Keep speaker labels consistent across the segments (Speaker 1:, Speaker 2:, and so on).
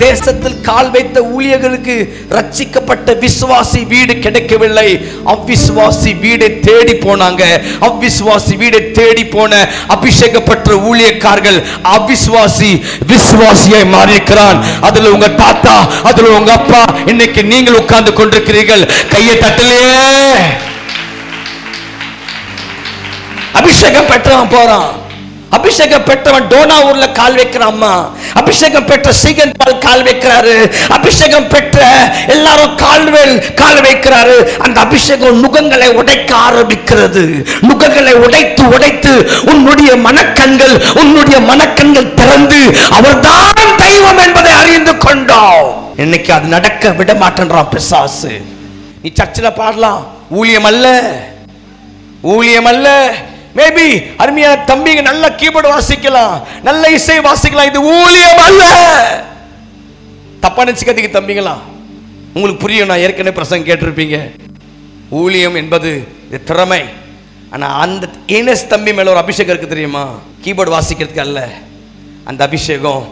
Speaker 1: தேசத்தில் கால் வைத்த ஊழியர்களுக்கு ரட்சிக்கப்பட்ட விசுவாசி வீடு கிடைக்கவில்லை. அவ்விசுவாசி வீடை தேடி போனாங்க. அவ்விசுவாசி வீடை தேடி போன அபிஷேகப்பட்ட ஊழியக்காரர்கள் அவ்விசுவாசி விசுவாசியாய் மாறிக்கிறான். அதுல உங்க தாத்தா, அதுல உங்க அப்பா, இன்னைக்கு நீங்கள் உட்கார்ந்து கொண்டிருக்கிறீர்கள். கையை தட்டலையே. அபிஷேகம் பெற்றவன் போறான். அபிஷேகம் பெற்றவன் டோனா ஊர்ல கால் வைக்கிற அம்மா, அபிஷேகம் பெற்ற சீகன் பால் கால் வைக்கிறாரு. அபிஷேகம் பெற்ற எல்லாரும் கால் வைக்கிறாரு. அந்த அபிஷேகம் நுகங்களை உடைக்க ஆரம்பிக்கிறது. நுகங்களை உடைத்து உடைத்து உன்னுடைய மனக்கண்கள் திறந்து அவர்தான் தெய்வம் என்பதை அறிந்து கொண்டோம். இன்னைக்கு அது நடக்க விட மாட்டேன்றான் பிசாசு. நீ சர்ச்சில் பாடலாம், ஊழியம் அல்ல. மேபி அருமையான தம்பிங்க நல்ல கீபோர்டு வாசிக்கலாம், நல்ல இசை வாசிக்கலாம். இது ஊழியம் அல்ல. தப்பா நினைச்சுக்காதீங்க தம்பிங்களா, உங்களுக்கு புரியும். நான் ஏற்கனவே பிரசங்கம் கேட்டிருப்பீங்க. ஊழியம் என்பது திறமை. ஆனா அந்த ஏனஸ் தம்பி மேல ஒரு அபிஷேகம் இருக்கு தெரியுமா? கீபோர்டு வாசிக்கிறதுக்கு அல்ல. அந்த அபிஷேகம்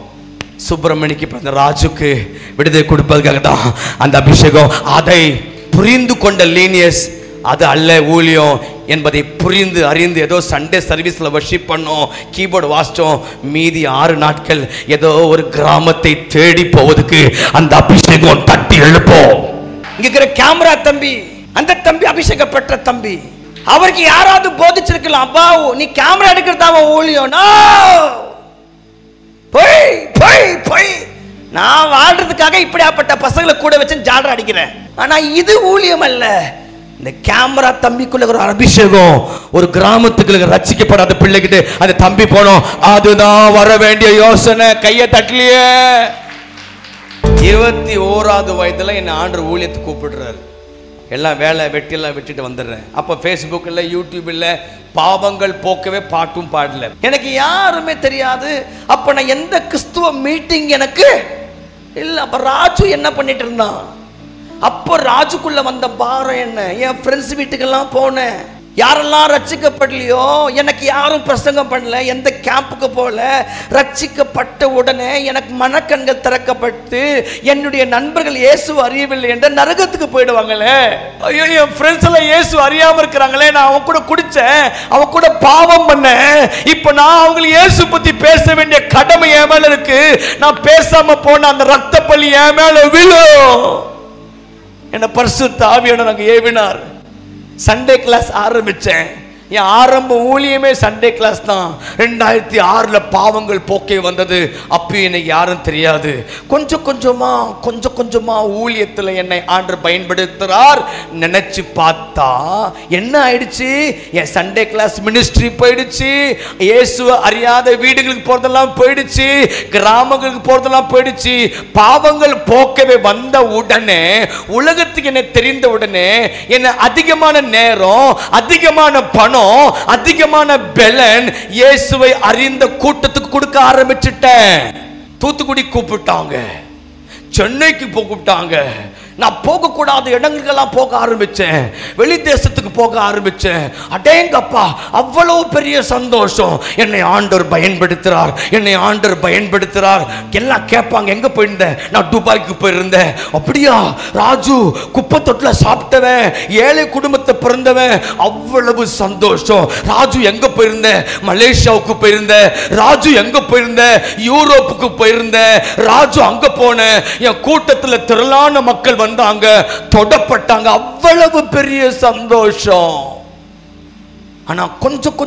Speaker 1: சுப்பிரமணிக்கு பிறந்த ராஜுக்கு விடுதலை கொடுப்பதற்காக தான் அந்த அபிஷேகம். அதை புரிந்து கொண்ட லீனியஸ் அது அல்ல ஊழியம் என்பதை புரிந்து அறிந்து ஏதோ சண்டே சர்வீஸ்ல வர்ஷிப் பண்ணோம், கீபோர்டு வாசிச்சோம். மீதி 6 நாட்கள் ஏதோ ஒரு கிராமத்தை தேடி போவதுக்கு அந்த அபிஷேகம் தட்டி எழுப்போம். இங்க இருக்கிற கேமரா தம்பி, அந்த தம்பி அபிஷேகம் பெற்ற தம்பி, அவருக்கு யாராவது போதிச்சிருக்கலாம், அப்பா நீ கேமரா எடுக்கிறதா ஊழியம். போய் நான் வாழ்றதுக்காக இப்படியாப்பட்ட பசங்களை கூட வச்சு ஜாலரா அடிக்கிறேன். ஆனா இது ஊழியம் அல்ல. இந்த கேமரா தம்பிக்குள்ள ஒரு அபிஷேகம், ஒரு கிராமத்துக்குள்ள ரட்சிக்கப்படாத பிள்ளைகிட்ட அந்த தம்பி போனோம். அதுதான் வர வேண்டிய யோசனை. கையை தட்டலையே. 21வது வயதுல என்ன ஆண்டவர் ஊழியத்துக்கு கூப்பிடுறாரு. எல்லாம் வேலை வெட்டியெல்லாம் விட்டுட்டு வந்துடுறேன். அப்ப ஃபேஸ்புக் இல்லை, யூடியூப் இல்லை, பாவங்கள் போக்கவே பாட்டும் பாடல. எனக்கு யாருமே தெரியாது. அப்ப நான் எந்த கிறிஸ்துவ மீட்டிங் எனக்கு இல்லை. அப்ப ராஜு என்ன பண்ணிட்டு இருந்தான்? அப்போ ராஜுக்குள்ள வந்த பாரம் என்ன? என் ஃப்ரெண்ட்ஸ் வீட்டுக்கெல்லாம் போனேன். யாரெல்லாம் ரட்சிக்கப்படலையோ, எனக்கு யாரும் பிரசங்கம் பண்ணல, எந்த கேம்புக்கு போல. ரட்சிக்கப்பட்ட உடனே எனக்கு மனக்கண்கள் திறக்கப்பட்டு என்னுடைய நண்பர்கள் இயேசு அறியவில்லை என்ற நரகத்துக்கு போயிடுவாங்களே. ஐயோ, என் ஃப்ரெண்ட்ஸ் எல்லாம் இயேசு அறியாம இருக்கிறாங்களே, நான் அவன் கூட குடிச்சேன், அவன் கூட பாவம் பண்ணேன், இப்ப நான் அவங்களுக்கு இயேசு பத்தி பேச வேண்டிய கடமை என் மேல இருக்கு. நான் பேசாம போன அந்த ரத்த பலி என் மேல விழும். என்ன பரிசுத்த ஆவியானவர் அங்க ஏவினார். சண்டே கிளாஸ் ஆரம்பிச்சேன். என் ஆரம்ப ஊழியமே சண்டே கிளாஸ் தான். 2006 பாவங்கள் போக்கே வந்தது. அப்போ எனக்கு யாரும் தெரியாது. கொஞ்சம் கொஞ்சமா ஊழியத்தில் என்னை ஆண்டவர் பயன்படுத்துறார். நினைச்சு பார்த்தா என்ன ஆயிடுச்சு? என் சண்டே கிளாஸ் மினிஸ்ட்ரி போயிடுச்சு. இயேசுவை அறியாத வீடுகளுக்கு போறதெல்லாம் போயிடுச்சு, கிராமங்களுக்கு போறதெல்லாம் போயிடுச்சு. பாவங்கள் போக்கவே வந்த உடனே, உலகத்துக்கு என்ன தெரிந்த உடனே, என்ன அதிகமான நேரம், அதிகமான பணம், அதிகமான பெலன் இயேசுவை அறிந்த கூட்டத்துக்கு கொடுக்க ஆரம்பிச்சிட்டேன். தூத்துக்குடி கூப்பிட்டாங்க, சென்னைக்கு கூப்பிட்டாங்க. நான் போகக்கூடாத இடங்களுக்கெல்லாம் போக ஆரம்பிச்சேன். வெளி தேசத்துக்கு போக ஆரம்பிச்சேன். அடேங்கப்பா, அவ்வளவு பெரிய சந்தோஷம். என்னை ஆண்டவர் பயன்படுத்துறார். எல்லாம் கேட்பாங்க, எங்க போயிருந்தேன்? நான் துபாய்க்கு போயிருந்தேன். அப்படியா ராஜு? குப்பை தொட்டில சாப்பிட்டவன், ஏழை குடும்பத்தை பிறந்தவன். அவ்வளவு சந்தோஷம். ராஜு எங்க போயிருந்த? மலேசியாவுக்கு போயிருந்த. ராஜு எங்க போயிருந்த? யூரோப்புக்கு போயிருந்த. ராஜு அங்க போன. என் கூட்டத்தில் திரளான மக்கள் வந்தாங்க, தொடப்பட்டாங்க. அவ்வளவு பெரிய சந்தோஷம். ஆனா கொஞ்சம்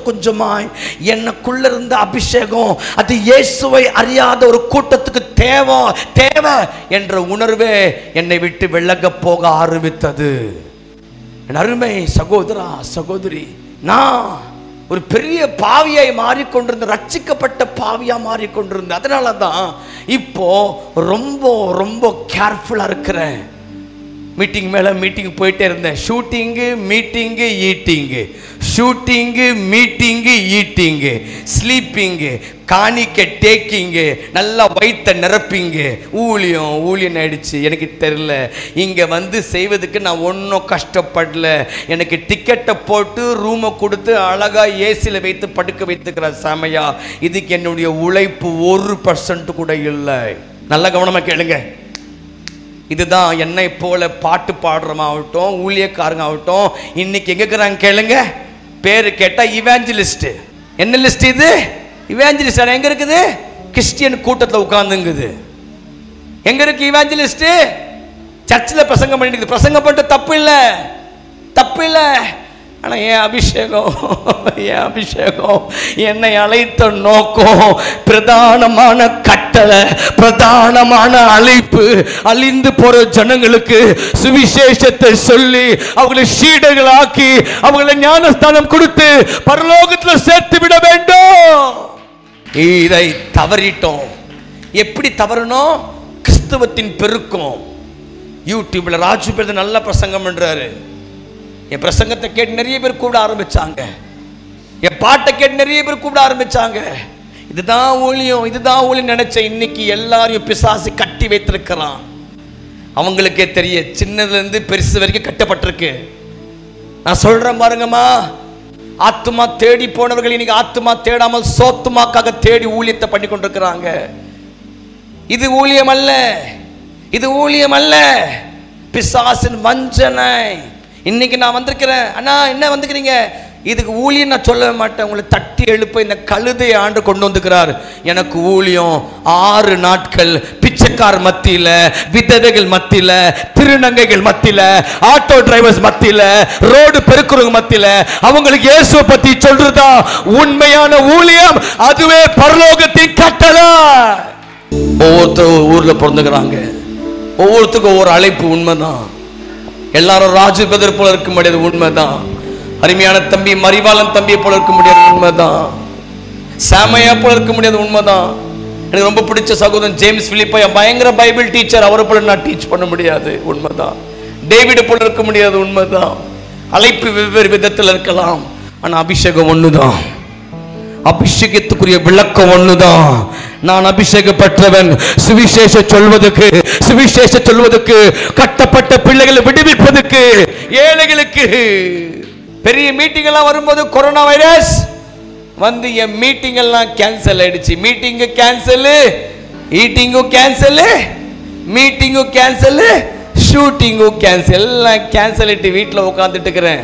Speaker 1: கொஞ்சமாய் எனக்குள்ள இருந்த அபிஷேகம், அது இயேசுவை அறியாத ஒரு கூட்டத்துக்கு தேவை என்ற உணர்வே என்னை விட்டு விலக போக ஆரம்பித்தது. என் அருமை சகோதரா சகோதரி, நான் ஒரு பெரிய பாவியாய் மாறிக்கொண்டிருந்த, ரட்சிக்கப்பட்ட பாவியா மாறிக்கொண்டிருந்த. அதனால தான் இப்போ ரொம்ப கேர்ஃபுல்லா இருக்கிறேன். மீட்டிங் மேல மீட்டிங் போயிட்டே இருந்தேன். ஷூட்டிங்கு, மீட்டிங்கு, ஈட்டிங்கு, ஷூட்டிங்கு, மீட்டிங்கு, ஈட்டிங்கு, ஸ்லீப்பிங்கு, காணிக்க டேக்கிங்கு, நல்லா வயிற்ற நிரப்பிங்கு. ஊழியம் ஆயிடுச்சு. எனக்கு தெரியல, இங்கே வந்து செய்வதுக்கு நான் ஒன்றும் கஷ்டப்படல. எனக்கு டிக்கெட்டை போட்டு ரூமை கொடுத்து அழகாக ஏசியில் வைத்து படுக்க வைத்துக்கிற சமையா. இதுக்கு என்னுடைய உழைப்பு 1% கூட இல்லை. நல்ல கவனமா கேளுங்க. இதுதான் என்னை போல பாட்டு பாடுறமாகட்டும், ஊழியக்காரங்க ஆகட்டும், இன்னைக்கு எங்க இருக்கிறாங்க கேளுங்க. பேரு கேட்டா இவாஞ்சலிஸ்ட். என்ன லிஸ்ட் இது? இவாஞ்சலிஸ்ட். எங்க இருக்குது? கிறிஸ்டியன் கூட்டத்தில் உட்கார்ந்துங்குது. எங்க இருக்கு இவாஞ்சலிஸ்ட்? சர்ச்சில் பிரசங்கம் பண்ணிட்டு. பிரசங்கம் பண்ணிட்டு தப்பு இல்லை, தப்பு இல்லை. ஆனால் என் அபிஷேகம், என் அபிஷேகம், என்னை அழைத்த நோக்கம், பிரதானமான கட்டளை, பிரதானமான அழைப்பு, அழிந்து போற ஜனங்களுக்கு சுவிசேஷத்தை சொல்லி அவங்களை சீடர்களாக்கி அவங்களை ஞானஸ்தானம் கொடுத்து பரலோகத்தில் சேர்த்து விட வேண்டும். இதை தவறிட்டோம். எப்படி தவறணும்? கிறிஸ்தவத்தின் பெருக்கம். யூடியூப்ல ராஜு பேர் நல்ல பிரசங்கம் பண்றாரு. என் பிரசங்கத்தை கேட்டு நிறைய பேர் கூப்பிட ஆரம்பிச்சாங்க. என் பாட்டை கேட்டு நிறைய பேர் கூப்பிட ஆரம்பிச்சாங்க. இதுதான் ஊழியம், இதுதான் ஊழியம் நினைச்ச. இன்னைக்கு எல்லாரையும் பிசாசு கட்டி வைத்திருக்கிறான். அவங்களுக்கே தெரிய, சின்னதுல இருந்து பெருசு வரைக்கும் கட்டப்பட்டிருக்கு. நான் சொல்றேன் பாருங்கம்மா, ஆத்துமா தேடி போனவர்கள் இன்னைக்கு ஆத்துமா தேடாமல் சோத்துமாக்காக தேடி ஊழியத்தை பண்ணி கொண்டிருக்கிறாங்க. இது ஊழியம் அல்ல, இது ஊழியம் அல்ல, பிசாசின் வஞ்சனை. இன்னைக்கு நான் வந்திருக்கிறேன். அண்ணா என்ன வந்துக்கிறீங்க? இதுக்கு ஊழியம் நான் சொல்லவே மாட்டேன். உங்களை தட்டி எழுப்ப இந்த கழுதையை ஆண்டு கொண்டு வந்துக்கிறார். எனக்கு ஊழியம் 6 நாட்கள் பிச்சைக்கார மத்தியில, விதவைகள் மத்தியில, திருநங்கைகள் மத்தியில, ஆட்டோ டிரைவர்ஸ் மத்தியில, ரோடு பெருக்குறவங்க மத்தியில அவங்களுக்கு இயேசுவை பத்தி சொல்றதா உண்மையான ஊழியம். அதுவே பரலோகத்தின் கட்டளை. ஒவ்வொருத்தரும் ஊர்ல பிறந்துக்கிறாங்க. ஒவ்வொருத்தருக்கும் ஒவ்வொரு அழைப்பு. உண்மைதான். எல்லாரும் ராஜு பெதர் போல இருக்க முடியாது. உண்மைதான். அருமையான தம்பி மரிவாளன் தம்பியை போல இருக்க முடியாது. உண்மைதான். சாமையா போல இருக்க முடியாது. உண்மைதான். எனக்கு ரொம்ப பிடிச்ச சகோதரன் ஜேம்ஸ் பிலிப்பை, பயங்கர பைபிள் டீச்சர், அவரை போல நான் டீச் பண்ண முடியாது. உண்மைதான். டேவிட் போல இருக்க முடியாது. உண்மைதான். அழைப்பு வெவ்வேறு விதத்தில் இருக்கலாம். ஆனா அபிஷேகம் ஒண்ணுதான். அபிஷேகத்துக்குரிய விளக்கம் ஒண்ணுதான். நான் அபிஷேகம் பெற்றவன் சுவிசேஷ சொல்வதற்கு, கட்டப்பட்ட பிள்ளைகளை விடுவிப்பதற்கு, ஏழைகளுக்கு. பெரிய மீட்டிங் எல்லாம் வரும்போது கொரோனா வைரஸ் வந்து என் மீட்டிங் எல்லாம் கேன்சல் ஆயிடுச்சு. மீட்டிங்கு கேன்சல், ஈட்டிங்கும் கேன்சல், மீட்டிங்கும் கேன்சல், ஷூட்டிங்கும் கேன்சல், எல்லாம் கேன்சல் ஆயிட்டு வீட்டில் உட்காந்துட்டு இருக்கிறேன்.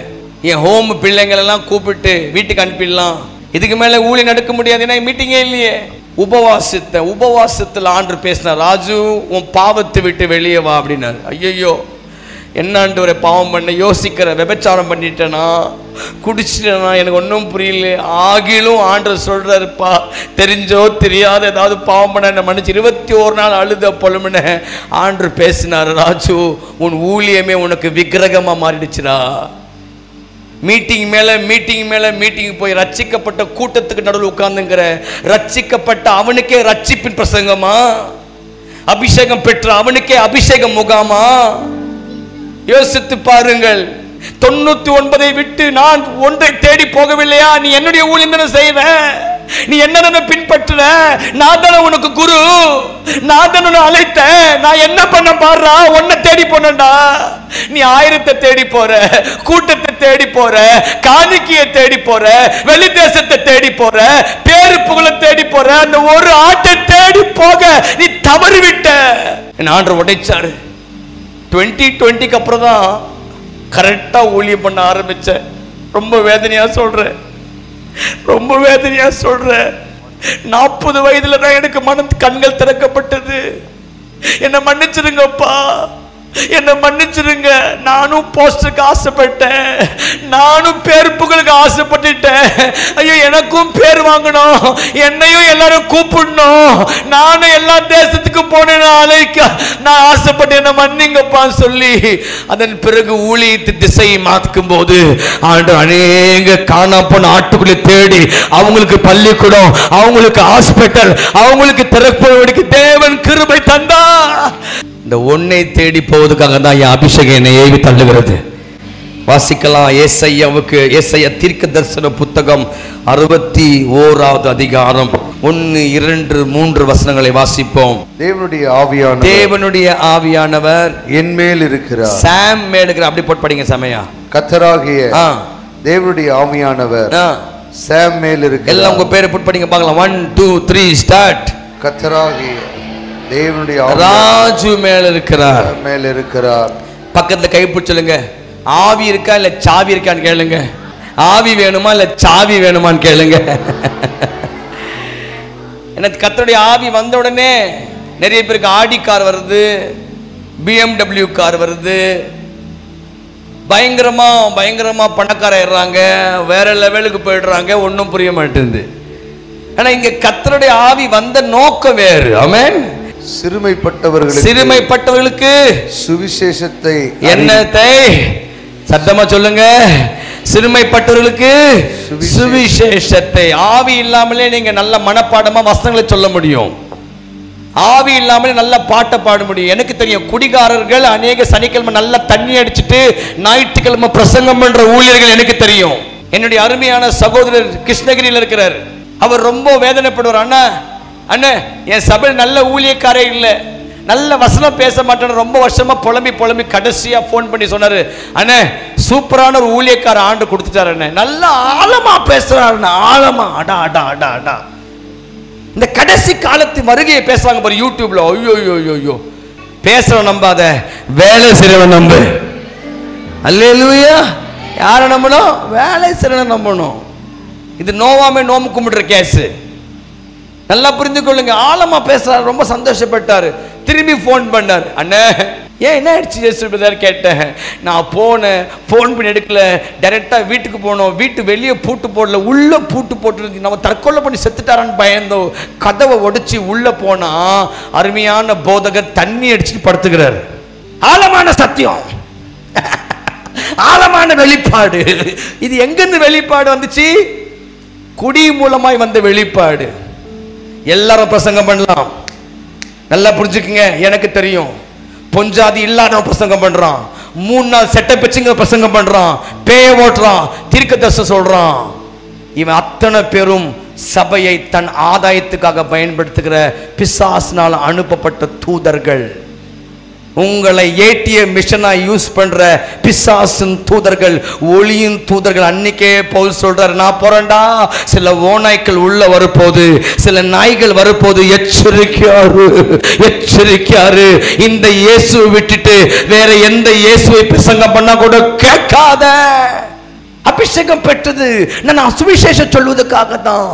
Speaker 1: என் ஹோம் பிள்ளைங்கள் எல்லாம் கூப்பிட்டு வீட்டுக்கு அனுப்பிடலாம். இதுக்கு மேல ஊழி நடக்க முடியாது. ஏன்னா மீட்டிங்கே இல்லையே. உபவாசத்தில் ஆண்டு பேசின, ராஜு உன் பாவத்தை விட்டு வெளியே வா அப்படின்னாரு. ஐயோ, என்னாண்டு ஒரு பாவம் பண்ண யோசிக்கிற, விபச்சாரம் பண்ணிட்டேனா, குடிச்சிட்டேனா, எனக்கு ஒன்றும் புரியல. ஆகிலும் ஆண்டவர் சொல்றாருப்பா, தெரிஞ்சோ தெரியாத ஏதாவது பாவம் பண்ண என்ன மன்னிச்சு. 21 நாள் அழுத பொழுமுன ஆண்டு பேசினார். ராஜு உன் ஊழியமே உனக்கு விக்கிரகமா மாறிடுச்சுடா. மீட்டிங் மேல மீட்டிங் போய் ரட்சிக்கப்பட்ட கூட்டத்துக்கு நடுவில் உட்கார்ந்துங்கிற, ரட்சிக்கப்பட்ட அவனுக்கே ரட்சிப்பின் பிரசங்கமா, அபிஷேகம் பெற்ற அவனுக்கே அபிஷேகம் முகாமா? யோசித்து பாருங்கள். 99 விட்டு நான் ஒன்றை தேடி போகவில்லையா? நீ என்னுடைய ஊழியம் தானே செய்வ, நீ என்ன பின்பற்ற, நான் தானே உனக்கு குரு, நான் தானே உன்னை அழைத்த. நான் என்ன பண்ண பாடுறா? உன்னை தேடி போனடா. நீ 1000 தேடி போற, கூட்டத்தை தேடி போற, காணிக்கையை தேடி போற, வெளி தேசத்தை தேடி போற, பேரு புகழை தேடி போற. அந்த ஒரு ஆட்டை தேடி போக நீ தவறிவிட்ட. என் ஆண்டவர் உடைச்சாரு. 2020க்கு அப்புறம் தான் கரெக்டா ஊழியம் பண்ண ஆரம்பிச்சேன். ரொம்ப வேதனையா சொல்றேன், ரொம்ப வேதனையா சொல்றேன். 40 வயதுல தான் எனக்கு கண்கள் திறக்கப்பட்டது. என்ன மன்னிச்சிருங்கப்பா, என்ன மன்னிச்சிருங்க. நானும் போஸ்டருக்கு ஆசைப்பட்டேன், நானும் பேர் புகழுக்கு ஆசைப்பட்டுட்டேன். ஐயோ, எனக்கும் பேர் வாங்கணும், என்னையும் எல்லாரும் கூப்பிடணும், நானும் எல்லா தேசத்துக்கு போனேன், அழைக்க நான் ஆசைப்பட்டேன், என்ன மன்னிங்கப்பா சொல்லி அதன் பிறகு ஊழியத்து திசையை மாற்றும் போது ஆண்டு அநேக காணா போன ஆட்டுக்குள்ளே தேடி அவங்களுக்கு பள்ளிக்கூடம், அவங்களுக்கு ஹாஸ்பிட்டல், அவங்களுக்கு திறப்பு தேவன் கிருபை தந்தா. இந்த ஒன்னை தேடி போவதுக்காக தான் என் அபிஷேகம் என்னை ஏவி தள்ளுகிறது. வாசிக்கலாம். ஏசாயா தீர்க்க தரிசன புத்தகம் 61வது அதிகாரம் 1, 2, 3 வசனங்களை வாசிப்போம். தேவனுடைய ஆவியானவர் என் மேல் இருக்கிறார். சாம் மேல் இருக்கிறார். அப்படி போட்டு படிங்க. சமயா
Speaker 2: கர்த்தராகிய தேவனுடைய ஆவியானவர் சாம் மேல் இருக்கிறார்.
Speaker 1: எல்லாம் உங்க பேரை போட்டு படிங்க பார்க்கலாம். 1 2 3 ஸ்டார்ட்.
Speaker 2: கர்த்தராகிய தேவனுடைய
Speaker 1: ராஜு மேல இருக்கிறார். பக்கத்துல கைப்பிடி சொல்லுங்க, ஆவி இருக்கா இல்ல சாவி இருக்கான்னு கேளுங்க. ஆவி வேணுமா இல்ல சாவி வேணுமான்னு கேளுங்க. எனக்கு கர்த்தருடைய ஆவி வந்த உடனே நிறைய பேருக்கு ஆடி கார் வருது, BMW கார் வருது, பயங்கரமா பயங்கரமா பணக்காராயிடுறாங்க, வேற லெவலுக்கு போயிடுறாங்க, ஒன்றும் புரிய மாட்டேங்குது. ஆனா இங்க கர்த்தருடைய ஆவி வந்த நோக்கம் வேறு. ஆமென். சிறுமைப்பட்டவர்களுக்கு
Speaker 2: சுவிசேஷத்தை,
Speaker 1: என்னத்தை சத்தமா சொல்லுங்க, சிறுமைப்பட்டவர்களுக்கு சுவிசேஷத்தை. ஆவி இல்லாமலே நீங்க நல்ல மனப்பாடமா வசனங்களை சொல்ல முடியும், ஆவி இல்லாமலே நல்ல பாட்டை பாட முடியும். எனக்கு தெரியும், குடிகாரர்கள் அநேக சனிக்கிழமை நல்ல தண்ணி அடிச்சுட்டு ஞாயிற்றுக்கிழமை பிரசங்கம் பண்ற ஊழியர்கள் எனக்கு தெரியும். என்னுடைய அருமையான சகோதரர் கிருஷ்ணகிரியில் இருக்கிறார். அவர் ரொம்ப வேதனைப்படுவார். அண்ணா அண்ணா, என் சபை நல்ல ஊழியக்காரே இல்லை, நல்ல வசனம் பேச மாட்டேன்னு ரொம்ப வருஷமா புலம்பி கடைசியா போன் பண்ணி சொன்னாரு, அண்ணே சூப்பரான ஒரு ஊழியக்கார ஆண்டு கொடுத்துட்டாரு அண்ணே, நல்ல ஆழமா பேசுறாரு, ஆழமா அடா அடா அடா அடா. இந்த கடைசி காலத்து வருகையை பேசுறாங்க பாரு யூடியூப்ல, ஐயோ ஐயோ ஐயோ. பேசுறவன் நம்பாத, வேலை செய்றவன் நம்பு. அல்லேலூயா. யாரை நம்பணும்? வேலை செய்றவன் நம்பணும். இது நோவாமே நோம்பு கும்பிடுற கேஸ். நல்லா புரிந்து கொள்ளுங்க. ஆழமா பேசுறாரு, ரொம்ப சந்தோஷப்பட்டாரு. திரும்பி போன் பண்ணார், அண்ணே ஏன் என்ன ஆயிடுச்சு ஜெயசுதார் கேட்டேன். நான் போனேன், போன் பண்ணி எடுக்கல, டைரக்டா வீட்டுக்கு போனோம், வீட்டு வெளியே பூட்டு போடல, உள்ள பூட்டு போட்டு நம்ம தற்கொலை பண்ணி செத்துட்டாரான்னு பயந்தோம். கதவை உடைச்சி உள்ள போனா அருமையான போதகர் தண்ணி அடிச்சுட்டு படுத்துக்கிறார். ஆழமான சத்தியம், ஆழமான வெளிப்பாடு. இது எங்கிருந்து வெளிப்பாடு வந்துச்சு? குடி மூலமாய் வந்த வெளிப்பாடு. எல்லாரும் பிரசங்கம் பண்ணலாம், நல்லா புரிஞ்சுக்குங்க. எனக்கு தெரியும், பொஞ்சாதி இல்லாத பிரசங்கம் பண்றான், 3 நாள் செட்டப் வச்சுங்க பிரசங்கம் பண்றான், பேய ஓட்டுறான், தீர்க்கதரிசனம் சொல்றான். இவன் அத்தனை பேரும் சபையை தன் ஆதாயத்துக்காக பயன்படுத்துகிற பிசாசினால் அனுப்பப்பட்ட தூதர்கள். உங்களை ஏடிய மிஷனா யூஸ் பண்ற பிசாசின் தூதர்கள், ஒளியின் தூதர்கள். அன்னைக்கே பவுல் சொல்றாரு, நான் போறேன்டா, சில ஓநாய்கள் உள்ள வரப்போது, சில நாய்கள் வரப்போது, எச்சரிக்கையாரு எச்சரிக்கையாரு. இந்த இயேசுவை விட்டுட்டு வேற எந்த இயேசுவை பிரசங்கம் பண்ணா கூட கேட்காத. அபிஷேகம் பெற்றது நான் சுவிசேஷம் சொல்வதற்காக தான்.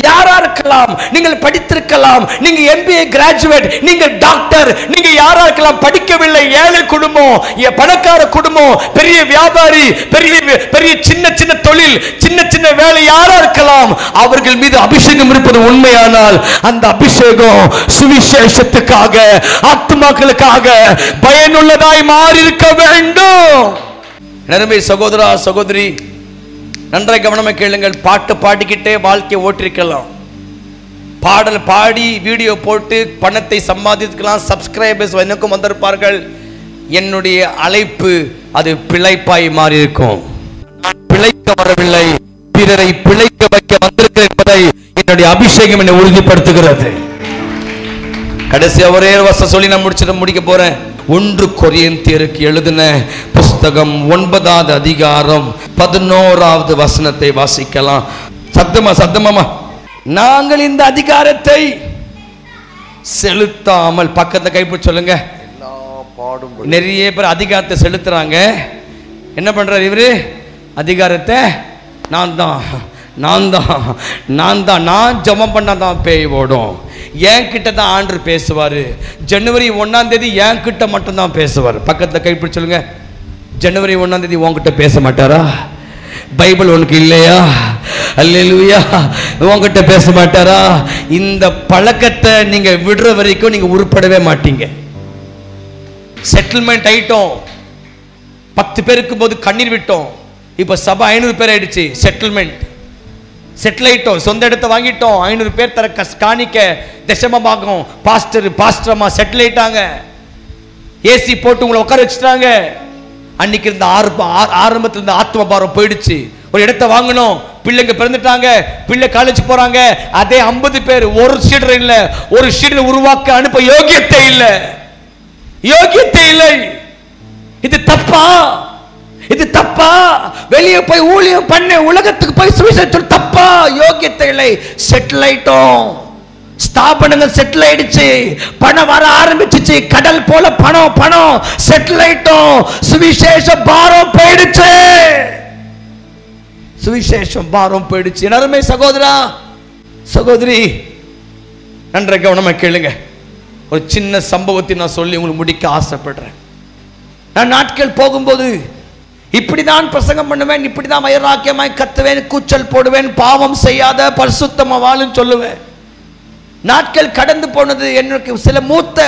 Speaker 1: யாரா இருக்கலாம், நீங்கள் படித்திருக்கலாம், நீங்க MBA கிராஜுவேட், நீங்க டாக்டர், நீங்க யாரா இருக்கலாம், படிக்கவில்லை, ஏழை குடும்பம், பணக்கார குடும்பம், பெரிய வியாபாரி, பெரிய பெரிய சின்ன சின்ன தொழில், சின்ன சின்ன வேலை, யாரா இருக்கலாம். அவர்கள் மீது அபிஷேகம் இருப்பது உண்மையானால் அந்த அபிஷேகம் சுவிசேஷத்துக்காக, ஆத்துமாக்களுக்காக பயனுள்ளதாய் மாறி இருக்க வேண்டும். நறுமை சகோதரா சகோதரி, நன்றாக கவனமா கேளுங்கள். பாட்டு பாடிக்கிட்டே வாழ்க்கையை ஓட்டிருக்கலாம், பாடல் பாடி வீடியோ போட்டு பணத்தை சம்பாதிக்கலாம், சப்ஸ்கிரைபர்ஸ் எனக்கும் வந்திருப்பார்கள். என்னுடைய அழைப்பு அது பிழைப்பாய் மாறி இருக்கும். பிழைக்க வரவில்லை, பிறரை பிழைக்க வைக்க வந்திருக்கிறேன் என்பதை என்னுடைய அபிஷேகம் என்னை உறுதிப்படுத்துகிறது. கடைசியா ஒரே வசனம் சொல்லி நான் முடிக்க போறேன். 1 கொரிந்தியருக்கு எழுதின புஸ்தகம் 9வது அதிகாரம் 11வது வசனத்தை வாசிக்கலாம். சத்தமா நாங்கள் இந்த அதிகாரத்தை செலுத்தாமல், பக்கத்தை கைப்பிடி சொல்லுங்க. நிறைய பேர் அதிகாரத்தை செலுத்துறாங்க. என்ன பண்றாரு இவரு? அதிகாரத்தை நான் ஜெபம் பண்ணாதான் பேய் ஓடும். என் கிட்ட தான் ஆண்டு பேசுவாரு. ஜனவரி 1ஆம் தேதி என் கிட்ட மட்டும் தான் பேசுவார். பக்கத்துல கைப்பிடி சொல்லுங்க. ஜனவரி 1ஆம் தேதி உன்கிட்ட பேச மாட்டாரா? பைபிள் உனக்கு இல்லையா? அல்லேலூயா. உன்கிட்ட பேச மாட்டாரா? இந்த பழக்கத்தை நீங்க விடுற வரைக்கும் நீங்க உருப்படவே மாட்டீங்க. செட்டில்மெண்ட் ஆயிட்டோம், 10 பேருக்கு போது கண்ணீர் விட்டோம், இப்ப சபை 500 பேர் ஆயிடுச்சு. செட்டில் ஆயிட்டோம், சொந்த இடத்தை வாங்கிட்டோம், 500 பேர் தர காணிக்க தசமபாகம், பாஸ்டர்மா செட்டில் ஆயிட்டாங்க. ஏசி போட்டு உங்களை உட்கார வச்சுட்டாங்க. அன்னைக்கு இருந்த ஆரம்பத்தில் இருந்த ஆத்ம பாரம் போயிடுச்சு. ஒரு இடத்தை வாங்கணும், பிள்ளைங்க பிறந்துட்டாங்க, பிள்ளை காலேஜ் போறாங்க. அதே 50 பேர், ஒரு சீடர் இல்ல, ஒரு சீடர் உருவாக்க அனுப்ப யோகியத்தை இல்லை. இது தப்பா? வெளியே போய் ஊழியம் பண்ண, உலகத்துக்கு போய் சுவிசேஷம் தப்பா? யோகியத்தை இல்லை. செட்டில் ஆயிட்டோம். ஸ்தாபனங்கள் செட்டில் ஆயிடுச்சு, பணம் வர ஆரம்பிச்சிச்சு, கடல் போல பணம் பணம் செட்டில் ஆயிட்டோம். சுவிசேஷம் பாரம் போயிடுச்சு, சுவிசேஷம் பாரம் போயிடுச்சு. அருமை சகோதரா சகோதரி, நன்றாக கவனமா கேளுங்க. ஒரு சின்ன சம்பவத்தை நான் சொல்லி உங்களுக்கு முடிக்க ஆசைப்படுறேன். நான் நாட்கள் போகும்போது இப்படிதான் பிரசங்கம் பண்ணுவேன், இப்படிதான் வைராக்கியமாய் கத்துவேன், கூச்சல் போடுவேன், பாவம் செய்யாத பரிசுத்தமா வாழுன்னு சொல்லுவேன். நாட்கள் கடந்து போனது. எனக்கு சில மூத்த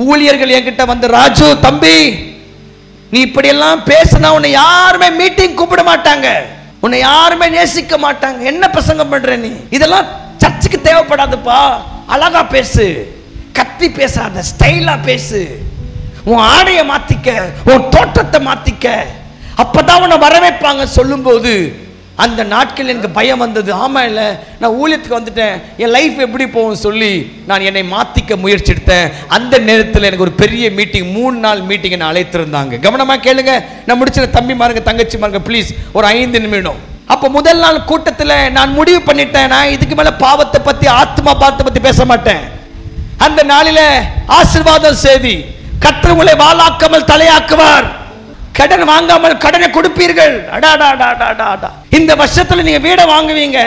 Speaker 1: ஊழியர்கள் என்கிட்ட வந்து, ராஜு தம்பி, நீ இப்படி எல்லாம் பேசினா உன்னை யாருமே மீட்டிங் கூப்பிட மாட்டாங்க, உன்னை யாருமே நேசிக்க மாட்டாங்க, என்ன பிரசங்கம் பண்ற நீ, இதெல்லாம் சர்ச்சுக்கு தேவைப்படாதுப்பா, அழகா பேசு, கத்தி பேசாத, ஸ்டைலா பேசு, உன் ஆடைய மாத்திக்க, உன் தோற்றத்தை மாத்திக்க, அப்பதான் உன்னை வரவேற்பாங்க சொல்லும்போது அந்த நாட்கள் எனக்கு பயம் வந்தது. ஆமா இல்ல, நான் ஊழியத்துக்கு வந்துட்டேன், என் லைஃப் எப்படி போகும் சொல்லி நான் என்னை மாத்திக்க முயற்சி எடுத்தேன். அந்த நேரத்தில் எனக்கு ஒரு பெரிய மீட்டிங், 3 நாள் மீட்டிங் நான் அழைத்திருந்தாங்க. கவனமா கேளுங்க, நான் முடிச்ச தம்பி மாருங்க தங்கச்சி மாருங்க ப்ளீஸ் ஒரு 5 நிமிடம். அப்ப முதல் நாள் கூட்டத்தில் நான் முடிவு பண்ணிட்டேன், நான் இதுக்கு மேல பாவத்தை பத்தி ஆத்மா பாவத்தை பத்தி பேச மாட்டேன். அந்த நாளில ஆசீர்வாதம் செய்தி, கர்த்தர் உங்களை வாளாக்காமல் தலையாக்குவார், கடன் வாங்காமல் கடனை கொடுப்பீர்கள், இந்த வருஷத்துல நீங்க வீடை வாங்குவீங்க,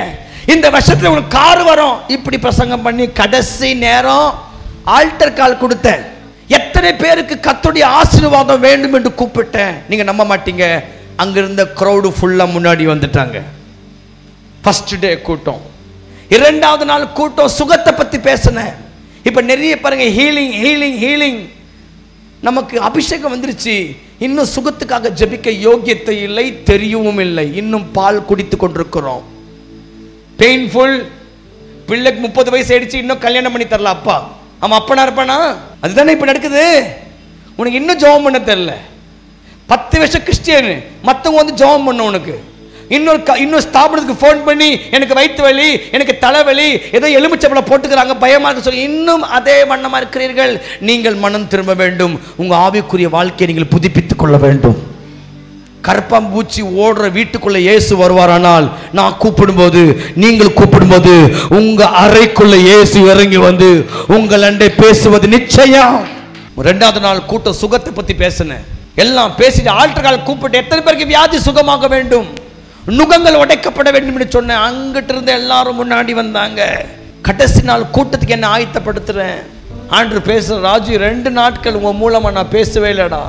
Speaker 1: இந்த வருஷத்துல உங்களுக்கு கார் வரும், இப்படி பிரசங்கம் பண்ணி கடைசி நேரம் ஆல்டர் கால் கொடுத்தேன். எத்தனை பேருக்கு கர்த்தருடைய ஆசீர்வாதம் வேண்டும் என்று கூப்பிட்டேன். நீங்க நம்ப மாட்டீங்க, அங்கிருந்த கிரௌடு ஃபுல்லா முன்னாடி வந்துட்டாங்க. ஃபர்ஸ்ட் டே கூட்டம். 2வது நாள் கூட்டம் சுகத்தை பத்தி பேசினேன். இப்ப நிறைய பாருங்க, ஹீலிங் ஹீலிங் ஹீலிங், நமக்கு அபிஷேகம் வந்துருச்சு, இன்னும் சுகத்துக்காக ஜெபிக்க யோகியத்தை இல்லை, தெரியவும் இல்லை, இன்னும் பால் குடித்து கொண்டிருக்கிறோம். பெயின்ஃபுல். பிள்ளைக்கு 30 வயசு ஆயிடுச்சு, இன்னும் கல்யாணம் பண்ணி தரல அப்பா. அவன் அப்பனா இருப்பானா? அதுதானே இப்ப நடக்குது. உனக்கு இன்னும் ஜெபம் பண்ண தெரியல. 10 வருஷம் கிறிஸ்டியன், மற்றவங்க வந்து ஜெபம் பண்ண உனக்கு. இன்னொரு ஸ்தாபனத்துக்கு ஃபோன் பண்ணி எனக்கு வயிற்று வலி, எனக்கு தலைவலி, ஏதோ எலுமிச்சம்பழம் போட்டுக்கிறாங்க, பயமா இருக்கு சொல்லி இன்னும் அதே வண்ணமா இருக்கிறீர்கள். நீங்கள் மனம் திரும்ப வேண்டும், உங்க ஆவிக்குரிய வாழ்க்கையை நீங்கள் புதுப்பித்துக் கொள்ள வேண்டும். கற்பம்பூச்சி ஓடுற வீட்டுக்குள்ள இயேசு வருவாரானால், நான் கூப்பிடும்போது, நீங்கள் கூப்பிடும்போது உங்க அறைக்குள்ள இயேசு இறங்கி வந்து உங்கள் அண்டை பேசுவது நிச்சயம். 2வது நாள் கூட்டம் சுகத்தை பத்தி பேசினேன். எல்லாம் பேசிட்டு ஆல்டர் கால் கூப்பிட்டு, எத்தனை பேருக்கு வியாதி சுகமாக வேண்டும், நுகங்கள் உடைக்கப்பட வேண்டும் என்று சொன்னேன். அங்கிட்டு இருந்து எல்லாரும் முன்னாடி வந்தாங்க. கடைசி நாள் கூட்டத்துக்கு என்ன ஆயத்தப்படுத்துறேன். ஆண்டவர் பேசுற, ராஜு 2 நாட்கள் உங்க மூலமா நான் பேசவே இல்லடா,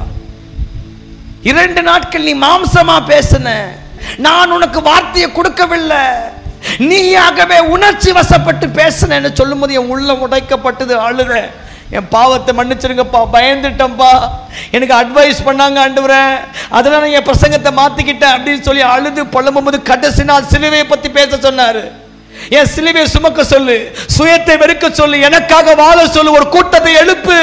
Speaker 1: 2 நாட்கள் நீ மாம்சமா பேசுன, நான் உனக்கு வார்த்தையை கொடுக்கவில்லை, நீயாகவே உணர்ச்சி வசப்பட்டு பேசுனேன்னு சொல்லும் போது என் உள்ளம் உடைக்கப்பட்டது. அழுத, என் பாவத்தை மன்னிச்சிருங்கப்பா, பயந்துட்டேன்ப்பா, எனக்கு அட்வைஸ் பண்ணாங்க ஆண்டவரே, அதனால என் பிரசங்கத்தை மாத்திக்கிட்டேன் அப்படின்னு சொல்லி அழுது புலம்பும்போது கடைசி நாள் சிலுவையை பத்தி பேச சொன்னாரு. என் சிலுவையை சுமக்க சொல்லு, சுயத்தை வெறுக்க சொல்லு, எனக்காக வாழ சொல்லு, ஒரு கூட்டத்தை எழுப்பு.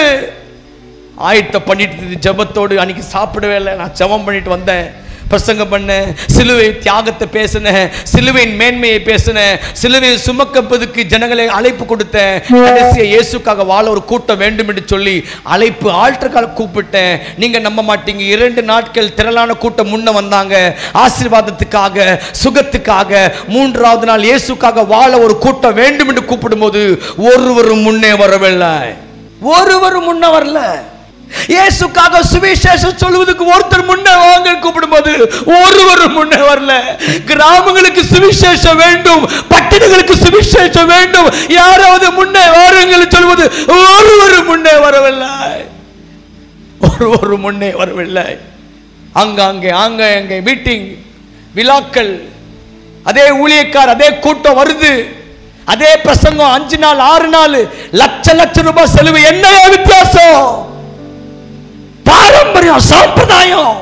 Speaker 1: ஆயத்த பண்ணிட்டு ஜெபத்தோடு அன்னைக்கு சாப்பிடவே இல்லை. நான் ஜெபம் பண்ணிட்டு வந்தேன், பிரசங்கம் பண்ணேன், சிலுவை தியாகத்தை பேசினேன், சிலுவையின் மேன்மையை பேசினேன், சிலுவையை சுமக்கப்பதுக்கு ஜனங்களை அழைப்பு கொடுத்தேன். கடைசியா இயேசுக்காக வாழ ஒரு கூட்டம் வேண்டும் என்று சொல்லி அழைப்பு ஆல்டர் கூப்பிட்டேன். நீங்க நம்ப மாட்டீங்க, 2 நாட்கள் திரளான கூட்டம் முன்ன வந்தாங்க ஆசீர்வாதத்துக்காக, சுகத்துக்காக. 3வது நாள் இயேசுக்காக வாழ ஒரு கூட்டம் வேண்டும் என்று கூப்பிடும் போது ஒருவரும் முன்னே வரவில்லை, ஒருவரும் முன்ன வரல. இயேசுக்காக சுவிசேஷம் சொல்வதற்கு ஒருத்தர் முன்னே வாங்க கூப்பிடும்போது ஒருவரும் முன்னே வரல. கிராமங்களுக்கு சுவிசேஷம் வேண்டும், பட்டணங்களுக்கு சுவிசேஷம் வேண்டும், யாராவது முன்னே வாருங்கள் சொல்வது ஒருவரும் முன்னே வரவில்லை, ஒருவரும் முன்னே வரவில்லை. அங்கே மீட்டிங், விழாக்கள், அதே ஊழியக்கார், அதே கூட்டம் வருது, அதே பிரசங்கம், 5 நாள் 6 நாள், லட்ச ரூபாய் செலவு. என்ன வித்தியாசம்? பாரம்பரியம், சம்பிரதாயம்,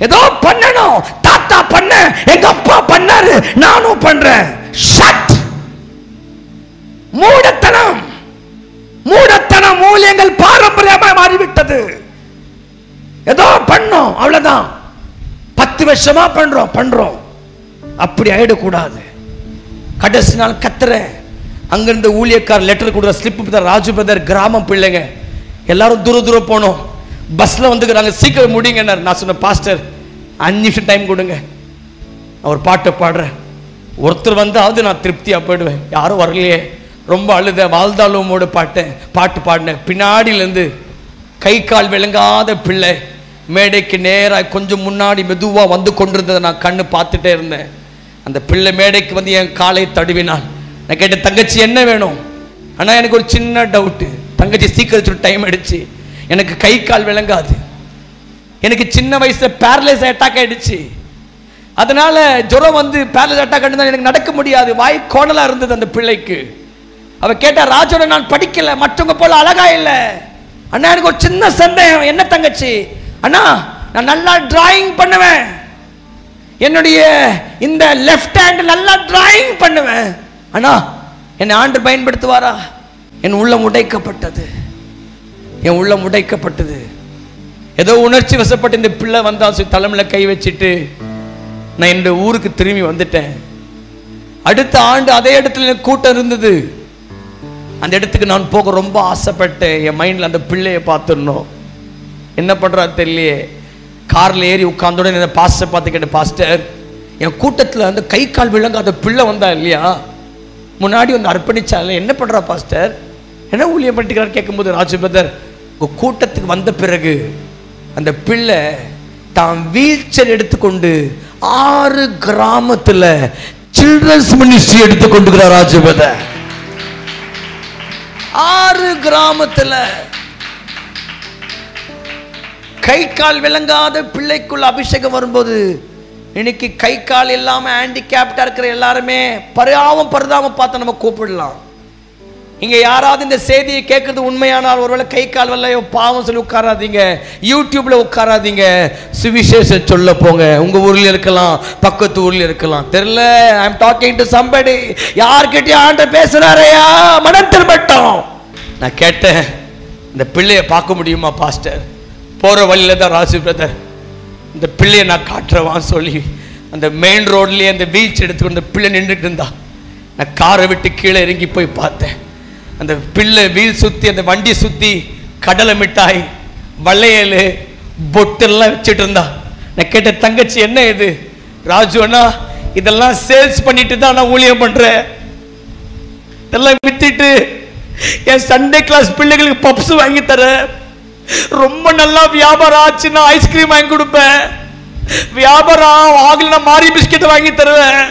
Speaker 1: ஏதோ பண்ணணும், தாத்தா பண்ண, எங்க அப்பா பண்ணாரு, நானும் பண்றேன். ஷட். மூடத்தனம், மூடத்தனம். மூலியங்கள் பாரம்பரியமாக மாறிவிட்டது. ஏதோ பண்ணோம், அவ்வளவுதான். 10 வருஷமா பண்றோம். அப்படி ஆயிடக்கூடாது. கடைசி நாள் கத்துறேன். அங்கிருந்த ஊழியக்கார் லெட்டர் கொடுக்குற ஸ்லிப், ராஜு பிரதர், கிராமம் பிள்ளைங்க எல்லாரும் தூரம் போனோம், பஸ்ல வந்துக்கிறாங்க, சீக்கிரம் முடிங்க. நான் சொன்ன, பாஸ்டர் 5 நிமிஷம் டைம் கொடுங்க, அவர் பாட்டை பாடுறேன். ஒருத்தர் வந்தாவது நான் திருப்தியா போயிடுவேன். யாரும் வரலையே, ரொம்ப அழுத. வாழ்ந்தாலுமோட பாட்டு பாடினேன். பின்னாடியிலேருந்து கை கால் விளங்காத பிள்ளை மேடைக்கு நேராக கொஞ்சம் முன்னாடி மெதுவாக வந்து கொண்டிருந்ததை நான் கண்ணு பார்த்துட்டே இருந்தேன். அந்த பிள்ளை மேடைக்கு வந்து என் காலை தடுவினாள். நான் கேட்டேன், தங்கச்சி என்ன வேணும்? ஆனால் எனக்கு ஒரு சின்ன டவுட்டு. தங்கச்சி சீக்கிரம் டைம் ஆயிடுச்சு, எனக்கு கை கால் விளங்காது, எனக்கு சின்ன வயசில் பேரலைஸ் அட்டாக் ஆகிடுச்சு, அதனால் ஜுரம் வந்து பேரலைஸ் அட்டாக் ஆகிட்டு எனக்கு நடக்க முடியாது. வாய் கோணலாக இருந்தது அந்த பிள்ளைக்கு. அவள் கேட்டா, ராஜோட நான் படிக்கலை, மற்றவங்க போல அழகா இல்லை. அண்ணா எனக்கு ஒரு சின்ன சந்தேகம். என்ன தங்கச்சி? அண்ணா நான் நல்லா டிராயிங் பண்ணுவேன், என்னுடைய இந்த லெஃப்ட் ஹேண்ட் நல்லா டிராயிங் பண்ணுவேன். அண்ணா என்னை ஆண்டு பயன்படுத்துவாரா? என் உள்ளம் உடைக்கப்பட்டது, என் உள்ளம் உடைக்கப்பட்டது. ஏதோ உணர்ச்சி வசப்பட்டு இந்த பிள்ளை வந்தா தலைமையில கை வச்சுட்டு நான் இந்த ஊருக்கு திரும்பி வந்துட்டேன். அடுத்த ஆண்டு அதே இடத்துல கூட்டம் இருந்தது. அந்த இடத்துக்கு நான் போக ரொம்ப ஆசைப்பட்டேன். என் மைண்டில் அந்த பிள்ளையை பார்த்துடணும். என்ன பண்ணுறா தெரியலையே. காரில் ஏறி உட்கார்ந்தோட இந்த பாஸ்டர் பார்த்து கேட்டேன், பாஸ்டர் என் கூட்டத்தில் அந்த கை கால் விளங்காத பிள்ளை வந்தா இல்லையா, முன்னாடி வந்து அர்ப்பணிச்சால, என்ன பண்ணுறா பாஸ்டர், என்ன ஊழியம் பண்ணிக்கிறார் கேட்கும்போது, ராஜு பிரதர் உங்கள் கூட்டத்துக்கு வந்த பிறகு அந்த பிள்ளை தான் வீல் சேர் எடுத்துக்கொண்டு 6 கிராமத்தில் சில்ட்ரன்ஸ் மினிஸ்ட்ரி எடுத்துக்கொண்டுக்கிறார். ராஜு பிரதர் 6 கிராமத்தில் கை கால் விளங்காத பிள்ளைக்குள்ள அபிஷேகம் வரும்போது, இன்னைக்கு கை கால் இல்லாம ஹேண்டிகேப்டா இருக்கிற எல்லாருமே பரிதாபம் பார்த்து நம்ம கூப்பிடலாம். இங்க யாராவது இந்த செய்தியை கேட்கறது உண்மையானால், ஒருவேளை கை கால் வரல பாவம் சொல்லி உட்காராதீங்க, யூடியூப்ல உட்காராதீங்க, சுவிசேஷம் சொல்ல போங்க. உங்க ஊர்ல இருக்கலாம், பக்கத்து ஊர்ல இருக்கலாம், தெரியல. ஐ அம் டாக்கிங் டு சம்படி. யார்கிட்டயும் ஆண்டவர் பேசுறாரையா, மனம் திரும்பட்டும். நான் கேட்டேன், இந்த பிள்ளையை பார்க்க முடியுமா பாஸ்டர்? போற வழியில தான் ராஜு பிரதர் இந்த பிள்ளையை நான் காட்டுறவான்னு சொல்லி அந்த மெயின் ரோட்லயே அந்த வீல்ஸ் எடுத்துக்கொண்டு அந்த பிள்ளை நின்றுட்டு இருந்தா. நான் காரை விட்டு கீழே இறங்கி போய் பார்த்தேன். அந்த பிள்ளை வீல் சுத்தி, அந்த வண்டி சுத்தி கடலை மிட்டாய், வளையல், பொட்டெல்லாம் வச்சுட்டு இருந்தா. நான் கேட்ட, தங்கச்சி என்ன இது? ராஜு அண்ணா இதெல்லாம் சேல்ஸ் பண்ணிட்டு தான் நான் ஊழியம் பண்றேன், இதெல்லாம் வித்துட்டு என் சண்டே கிளாஸ் பிள்ளைகளுக்கு பப்ஸ் வாங்கி தரேன், ரொம்ப நல்லா வியாபாரம் ஆச்சுன்னா ஐஸ்கிரீம் வாங்கி கொடுப்பேன், வியாபாரம் ஆகலன்னா மாரி பிஸ்கெட் வாங்கி தருவேன்,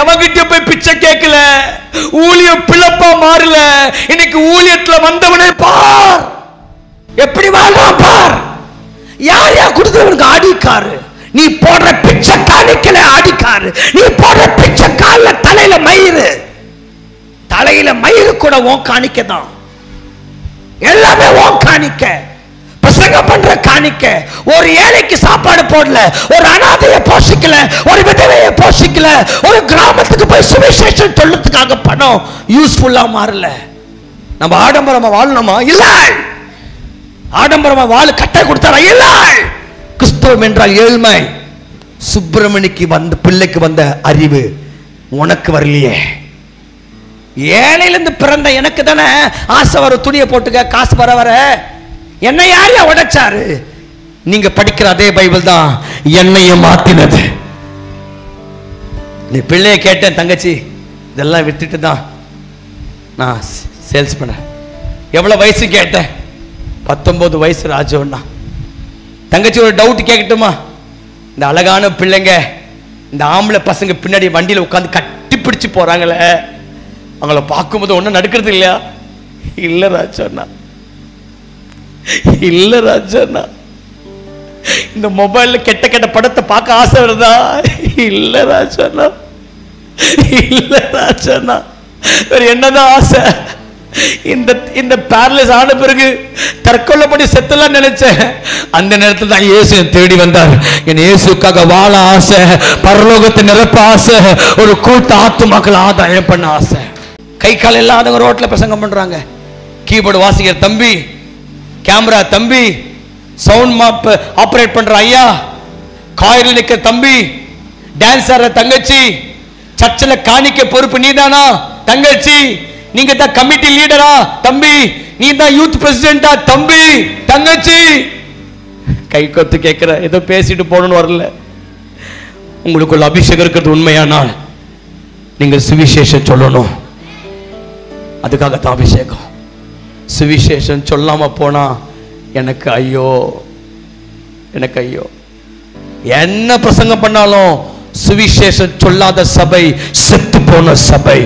Speaker 1: எவங்கிட்ட போய் பிச்சை கேட்கல, ஊழியம் பிளப்பா மாறல. இன்னைக்கு ஊழியத்துல வந்தவனே பார் எப்படி வாழ்றான் பார். யார் யார் கொடுத்தவனுக்கு ஆடிக்காரு, நீ போடுற பிச்சை காணிக்கல ஆடிக்காரு, நீ போடுற பிச்சை கால தலையில மயிறு, தலையில மயிறு கூட உன் காணிக்க தான், எல்லாமே உன் காணிக்க. பிரசங்கம் பண்ற காணிக்க. ஒரு ஏழைக்கு சாப்பாடு போடல, ஒரு அனாதையை போஷிக்கல, ஒரு விதவையை போஷிக்கல, ஒரு கிராமத்துக்கு போய் சுவிசேஷம் சொல்றதுக்காக பணம் யூஸ்ஃபுல்லா மாறல. நம்ம ஆடம்பரமா வாழணுமா? இல்ல. ஆடம்பரமா வாழ கட்டை கொடுத்தாரா? இல்ல. கிறிஸ்தவம் என்றால் ஏழ்மை. சுப்பிரமணிக்கு வந்த பிள்ளைக்கு வந்த அறிவு உனக்கு வரலையே. ஏழையிலிருந்து பிறந்த எனக்கு தானே ஆசை வரும், துணியை போட்டுக்க, காசு வர என்ன யாரையா உடைச்சாரு? நீங்க படிக்கிற அதே பைபிள் தான் என்னைய மாத்தினது. நீ பிள்ளைய கேட்டேன், தங்கச்சி இதெல்லாம் விட்டுட்டு தான் நான் சேல்ஸ் பண்ணேன். எவ்வளவு வயசு கேட்டேன்? 19 வயசு ராஜோண்ணா. தங்கச்சி ஒரு டவுட் கேட்கட்டுமா? இந்த அழகான பிள்ளைங்க, இந்த ஆம்பளை பசங்க பின்னாடி வண்டியில உட்காந்து கட்டி பிடிச்சு போறாங்களே, அவங்கள பார்க்கும்போது ஒன்றும் நடக்கிறது இல்லையா? இல்லை ராஜண்ணா, இல்லை ராஜண்ணா. இந்த மொபைல்ல கெட்ட கெட்ட படத்தை பார்க்க ஆசை வருதா? இல்லை ராஜண்ணா, இல்லை ராஜண்ணா. வேற என்னதான் ஆசை? இந்த பேரலைஸ் ஆன பிறகு தற்கொலை பண்ணி செத்தலாம் நினைச்சேன். அந்த நேரத்தில் தான் இயேசு தேடி வந்தார். என் இயேசுக்காக வாழ ஆசை, பரலோகத்தை நிரப்ப ஆசை, ஒரு கூட்ட ஆத்துமாக்கள் ஆதாயம் பண்ண ஆசை. கை கால் இல்லாதவங்க ரோட்ல பிரசங்கம் பண்றாங்க. கீபோர்டு வாசிக்கிற தம்பி, கேமரா தம்பி, சவுண்ட் மாப் ஆபரேட் பண்ற ஐயா, காரில் நிற்கிற தம்பி, டான்ஸ் ஆடுற தங்கச்சி, சர்ச்சில் காணிக்க பொறுப்பு நீதானா தங்கச்சி, நீங்க தான் கமிட்டி லீடரா தம்பி, நீ தான் யூத் பிரசிடென்டா தம்பி, தங்கச்சி, கை கொத்து கேட்கிற ஏதோ பேசிட்டு போகணும்னு வரல. உங்களுக்குள்ள அபிஷேகம் இருக்கிறது உண்மையானால் நீங்கள் சுவிசேஷம் சொல்லணும். அதுக்காகத்தான் அபிஷேகம். சுவிசேஷம் சொல்லாம போனா எனக்கு ஐயோ, எனக்கு ஐயோ. என்ன பிரசங்கம் பண்ணாலும் சுவிசேஷம் சொல்லாத சபை செத்து போன சபை.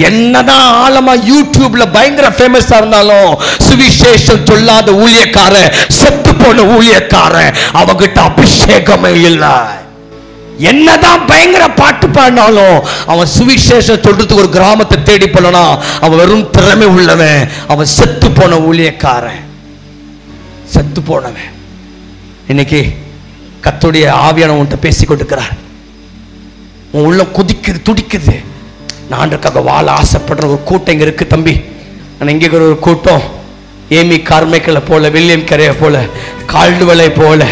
Speaker 1: என்னதான் ஆழமா யூடியூப்ல பயங்கர ஃபேமஸா இருந்தாலும் சுவிசேஷம் சொல்லாத ஊழியக்காரன் செத்து போன ஊழியக்காரன். அவங்கிட்ட அபிஷேகமே இல்லை. என்னதான் பயங்கர பாட்டு பாடினாலும் அவன் சுவிசேஷம் சொல்றதுக்கு ஒரு கிராமத்தை தேடி போனா அவன் வெறும் திறமை உள்ளவன். அவன் செத்து போன ஊழியக்காரன், செத்து போனவன். இன்னைக்கு கர்த்தருடைய ஆவியானவர் உன்கிட்ட பேசி கொண்டிருக்கிறார். உன் உள்ள கொதிக்குது, துடிக்குது. நான் ஆண்டவருக்காக வாழ ஆசைப்படுற ஒரு கூட்டம் இங்க இருக்கு தம்பி. நான் இங்கே ஒரு கூட்டம் ஏமி கார்மைக்கலை போல, வில்லியம் கரையை போல, கால்டுவலை போல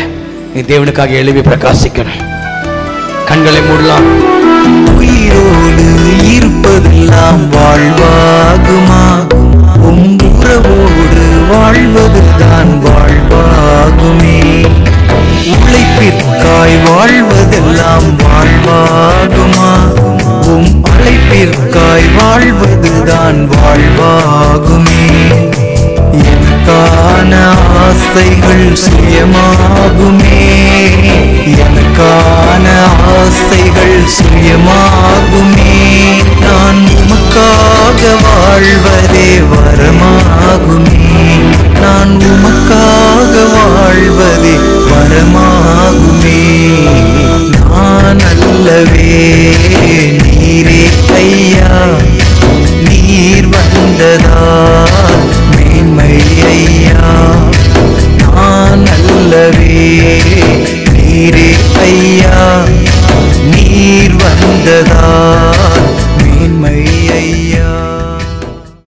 Speaker 1: நீ தேவனுக்காக எழுப்பி பிரகாசிக்கணும். கண்களை மூடலாம்.
Speaker 3: உயிரோடு இருப்பதெல்லாம் வாழ்வாகுமா? உறவோடு வாழ்வதுதான் வாழ்வாகுமே. உழைப்பிற்காய் வாழ்வதெல்லாம் வாழ்வாகுமா? அழைப்பிற்காய் வாழ்வதுதான் வாழ்வாகுமே. எனக்கான ஆசைகள் சுயமாகுமே. எனக்கான ஆசைகள் சுயமாகுமே. நான் உமக்காக வாழ்வதே வரமாகுமே. நான் உமக்காக வாழ்வதே வரமாகுமே. நான் அல்லவே நீரே ஐயா, நீர் வந்ததா